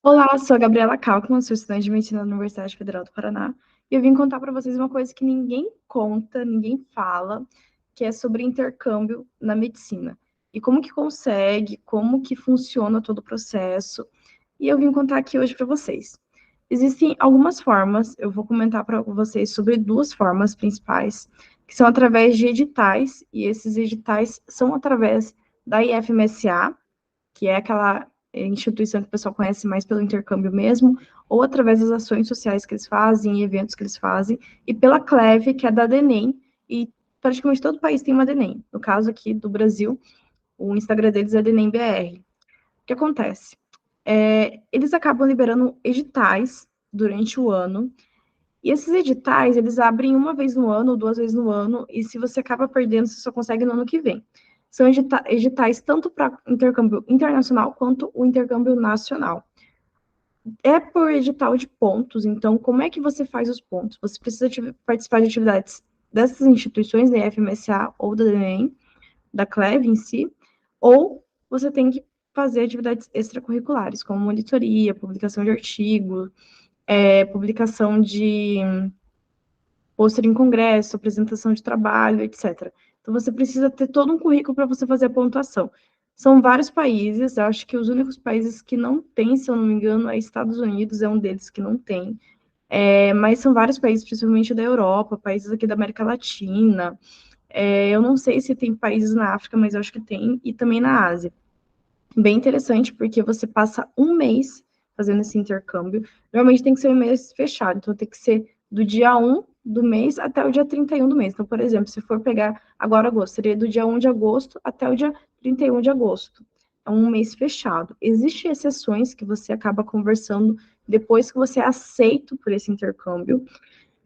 Olá, sou a Gabriela Kalkman, sou estudante de medicina da Universidade Federal do Paraná, e eu vim contar para vocês uma coisa que ninguém conta, ninguém fala, que é sobre intercâmbio na medicina. E como que consegue, como que funciona todo o processo, e eu vim contar aqui hoje para vocês. Existem algumas formas, eu vou comentar para vocês sobre duas formas principais, que são através de editais, e esses editais são através da IFMSA, que é aquela instituição que o pessoal conhece mais pelo intercâmbio mesmo, ou através das ações sociais que eles fazem, eventos que eles fazem, e pela CLEV, que é da DENEM, e praticamente todo país tem uma DENEM. No caso aqui do Brasil, o Instagram deles é DENEM BR. O que acontece? Eles acabam liberando editais durante o ano, e esses editais, eles abrem uma vez no ano, ou duas vezes no ano, e se você acaba perdendo, você só consegue no ano que vem. São editais tanto para intercâmbio internacional quanto o intercâmbio nacional. É por edital de pontos, então como é que você faz os pontos? Você precisa participar de atividades dessas instituições, da FMSA ou da DENEM, da CLEV em si, ou você tem que fazer atividades extracurriculares, como monitoria, publicação de artigo, publicação de pôster em congresso, apresentação de trabalho, etc. Então, você precisa ter todo um currículo para você fazer a pontuação. São vários países, eu acho que os únicos países que não têm, se eu não me engano, é Estados Unidos, é um deles que não tem. Mas são vários países, principalmente da Europa, países aqui da América Latina. Eu não sei se tem países na África, mas eu acho que tem, e também na Ásia. Bem interessante, porque você passa um mês fazendo esse intercâmbio. Normalmente tem que ser um mês fechado, então tem que ser do dia 1 do mês até o dia 31 do mês. Então, por exemplo, se for pegar agora agosto, seria do dia 1 de agosto até o dia 31 de agosto. É um mês fechado. Existem exceções que você acaba conversando depois que você é aceito por esse intercâmbio,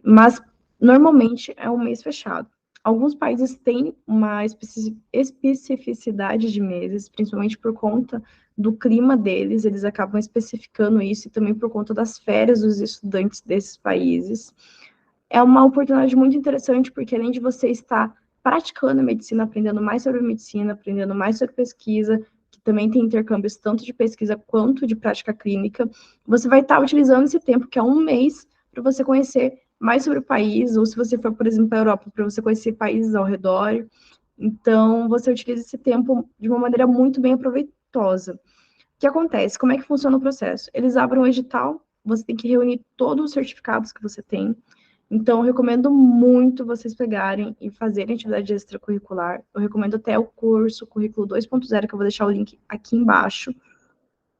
mas normalmente é um mês fechado. Alguns países têm uma especificidade de meses, principalmente por conta do clima deles, eles acabam especificando isso e também por conta das férias dos estudantes desses países. É uma oportunidade muito interessante, porque além de você estar praticando a medicina, aprendendo mais sobre medicina, aprendendo mais sobre pesquisa, que também tem intercâmbios tanto de pesquisa quanto de prática clínica, você vai estar utilizando esse tempo, que é um mês, para você conhecer mais sobre o país, ou se você for, por exemplo, para a Europa, para você conhecer países ao redor. Então, você utiliza esse tempo de uma maneira muito bem aproveitosa. O que acontece? Como é que funciona o processo? Eles abrem um edital, você tem que reunir todos os certificados que você tem. Então, eu recomendo muito vocês pegarem e fazerem atividade extracurricular. Eu recomendo até o curso, Currículo 2.0, que eu vou deixar o link aqui embaixo.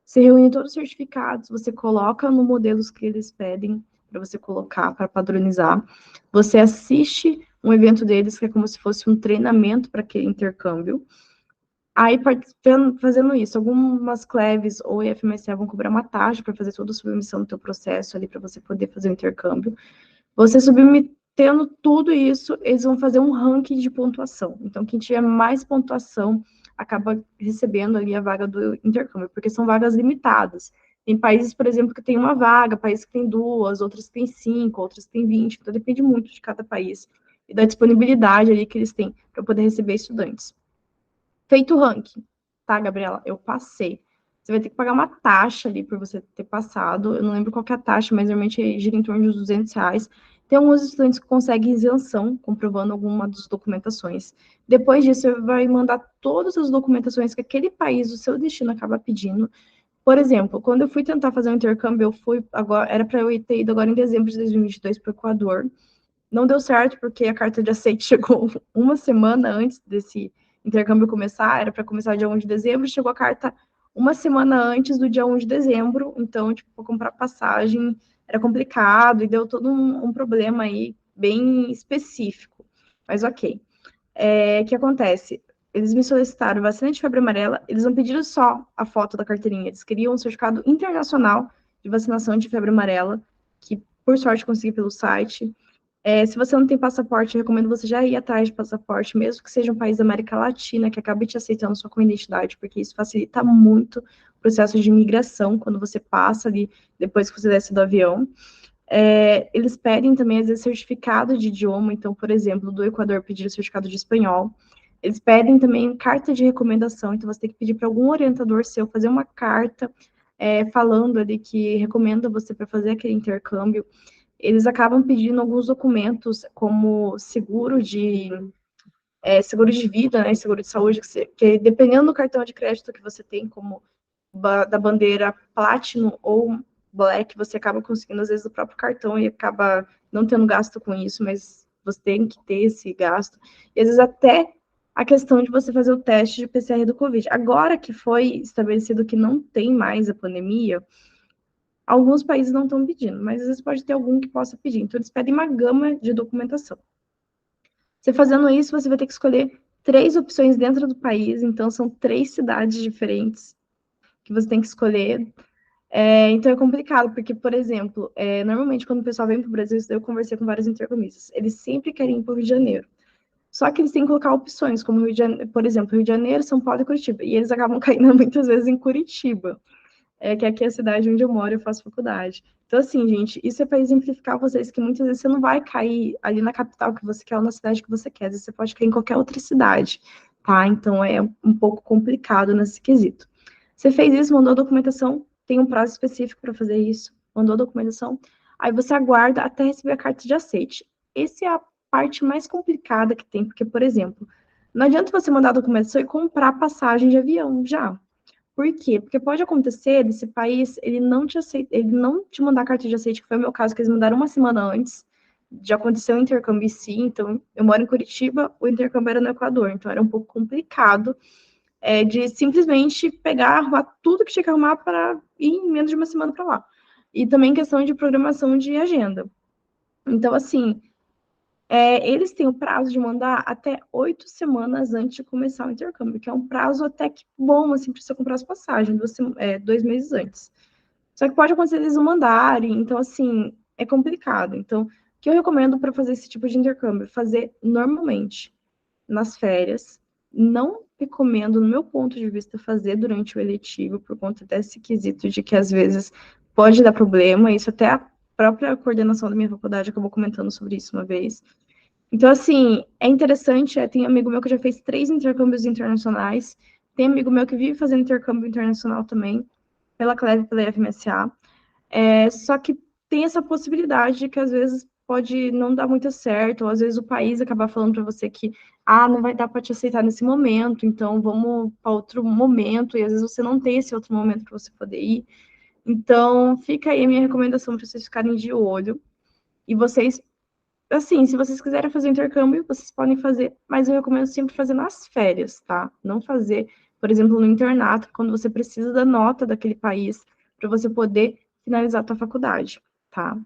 Você reúne todos os certificados, você coloca no modelos que eles pedem para você colocar, para padronizar. Você assiste um evento deles, que é como se fosse um treinamento para aquele intercâmbio. Aí, fazendo isso, algumas CLEVs ou IFMSA vão cobrar uma taxa para fazer toda a submissão do teu processo ali, para você poder fazer o intercâmbio. Você submetendo tudo isso, eles vão fazer um ranking de pontuação. Então, quem tiver mais pontuação acaba recebendo ali a vaga do intercâmbio, porque são vagas limitadas. Tem países, por exemplo, que tem uma vaga, países que tem duas, outros que tem 5, outros que tem 20, então depende muito de cada país e da disponibilidade ali que eles têm para poder receber estudantes. Feito o ranking, tá, Gabriela? Eu passei. Você vai ter que pagar uma taxa ali por você ter passado. Eu não lembro qual que é a taxa, mas normalmente gira em torno de uns R$ 200. Tem alguns estudantes que conseguem isenção, comprovando alguma das documentações. Depois disso, você vai mandar todas as documentações que aquele país, o seu destino, acaba pedindo. Por exemplo, quando eu fui tentar fazer um intercâmbio, eu fui agora, era para eu ter ido agora em dezembro de 2022 para o Equador. Não deu certo, porque a carta de aceite chegou uma semana antes desse intercâmbio começar, era para começar dia 1 de dezembro, chegou a carta uma semana antes do dia 1 de dezembro, então, tipo, para comprar passagem era complicado e deu todo um problema aí bem específico. Mas ok. O que acontece? Eles me solicitaram vacina de febre amarela, eles não pediram só a foto da carteirinha, eles queriam um certificado internacional de vacinação de febre amarela, que por sorte consegui pelo site. Se você não tem passaporte, eu recomendo você já ir atrás de passaporte, mesmo que seja um país da América Latina, que acabe te aceitando só com identidade, porque isso facilita muito o processo de imigração, quando você passa ali, depois que você desce do avião. Eles pedem também, às vezes, certificado de idioma, então, por exemplo, do Equador pedir certificado de espanhol. Eles pedem também carta de recomendação, então você tem que pedir para algum orientador seu fazer uma carta falando ali que recomenda você para fazer aquele intercâmbio, eles acabam pedindo alguns documentos, como seguro de vida, né, seguro de saúde, que dependendo do cartão de crédito que você tem, como da bandeira Platinum ou Black, você acaba conseguindo, às vezes, o próprio cartão e acaba não tendo gasto com isso, mas você tem que ter esse gasto. E, às vezes, até a questão de você fazer o teste de PCR do Covid. Agora que foi estabelecido que não tem mais a pandemia, alguns países não estão pedindo, mas às vezes pode ter algum que possa pedir. Então, eles pedem uma gama de documentação. Você fazendo isso, você vai ter que escolher 3 opções dentro do país, então são 3 cidades diferentes que você tem que escolher. Então é complicado, porque, por exemplo, normalmente quando o pessoal vem para o Brasil, eu conversei com vários intercambistas, eles sempre querem ir para o Rio de Janeiro. Só que eles têm que colocar opções, como Rio de Janeiro, por exemplo, Rio de Janeiro, São Paulo e Curitiba. E eles acabam caindo muitas vezes em Curitiba, que aqui é a cidade onde eu moro, eu faço faculdade. Então, assim, gente, isso é para exemplificar vocês que muitas vezes você não vai cair ali na capital que você quer ou na cidade que você quer, às vezes você pode cair em qualquer outra cidade, tá? Então é um pouco complicado nesse quesito. Você fez isso, mandou a documentação, tem um prazo específico para fazer isso, mandou a documentação, aí você aguarda até receber a carta de aceite. Essa é a parte mais complicada que tem, porque, por exemplo, não adianta você mandar a documentação e comprar passagem de avião já. Por quê? Porque pode acontecer desse país ele não te aceita, ele não te mandar carta de aceite, que foi o meu caso, que eles mandaram uma semana antes. Já aconteceu o intercâmbio sim, então eu moro em Curitiba, o intercâmbio era no Equador, então era um pouco complicado de simplesmente pegar, arrumar tudo que tinha que arrumar para ir em menos de uma semana para lá. E também questão de programação de agenda. Então, assim, eles têm o prazo de mandar até 8 semanas antes de começar o intercâmbio, que é um prazo até que bom, assim, para você comprar as passagens, 2 meses antes. Só que pode acontecer eles não mandarem, então, assim, é complicado. Então, o que eu recomendo para fazer esse tipo de intercâmbio? Fazer normalmente, nas férias. Não recomendo, no meu ponto de vista, fazer durante o eletivo, por conta desse quesito de que, às vezes, pode dar problema. Isso até a própria coordenação da minha faculdade acabou comentando sobre isso uma vez. Então, assim, é interessante, tem amigo meu que já fez 3 intercâmbios internacionais, tem amigo meu que vive fazendo intercâmbio internacional também, pela CLEV e pela FMSA, só que tem essa possibilidade de que às vezes pode não dar muito certo, ou às vezes o país acabar falando para você que, não vai dar para te aceitar nesse momento, então vamos para outro momento, e às vezes você não tem esse outro momento para você poder ir. Então, fica aí a minha recomendação para vocês ficarem de olho, e vocês assim, se vocês quiserem fazer intercâmbio, vocês podem fazer, mas eu recomendo sempre fazer nas férias, tá? Não fazer, por exemplo, no internato, quando você precisa da nota daquele país para você poder finalizar a tua faculdade, tá?